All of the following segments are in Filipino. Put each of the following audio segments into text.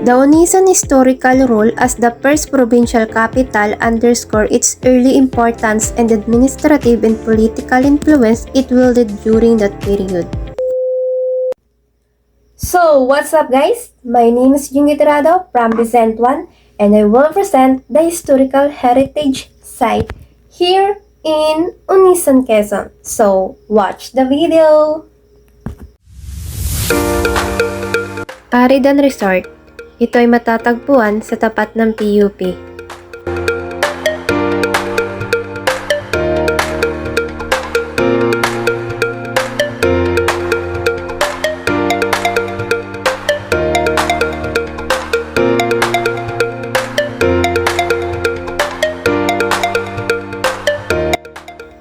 The Onisan historical role as the first provincial capital underscore its early importance and administrative and political influence it wielded during that period. So, what's up guys? My name is Jungi Tirado from Vicent 1 and I will present the historical heritage site here in Onisan, Quezon. So, watch the video! Aridan Resort. Ito ay matatagpuan sa tapat ng PUP.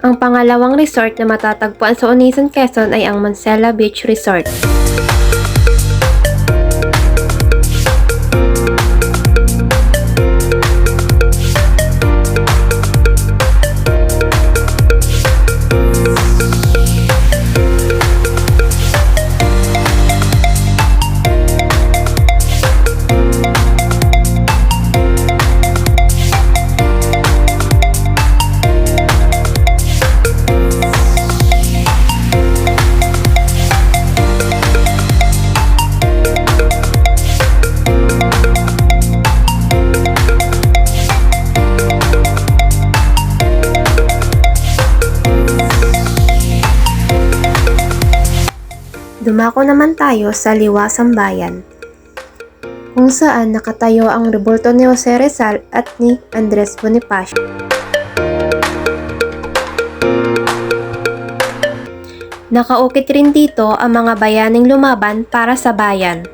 Ang pangalawang resort na matatagpuan sa Onisan, Quezon ay ang Mansela Beach Resort. Dumako naman tayo sa Liwasang Bayan, kung saan nakatayo ang rebulto ni Jose Rizal at ni Andres Bonifacio. Nakaukit rin dito ang mga bayaning lumaban para sa bayan.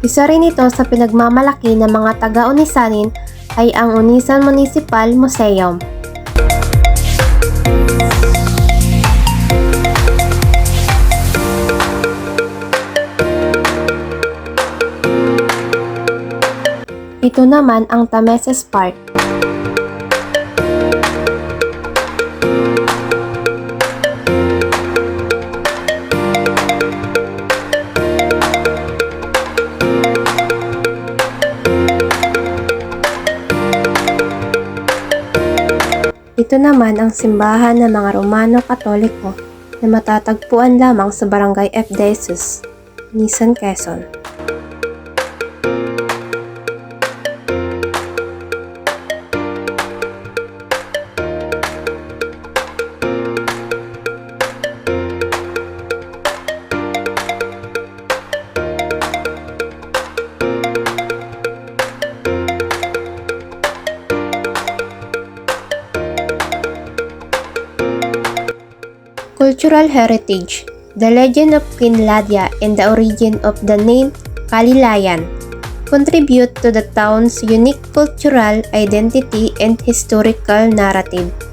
Isa rin ito sa pinagmamalaki ng mga taga-Onisanin ay ang Onisan Municipal Museum. Ito naman ang Tameses Park. Ito naman ang simbahan ng mga Romano Katoliko na matatagpuan lamang sa Barangay F. De Jesus, Onisan, Quezon. Cultural heritage. The legend of Queen Ladia and the origin of the name Kalilayan contribute to the town's unique cultural identity and historical narrative.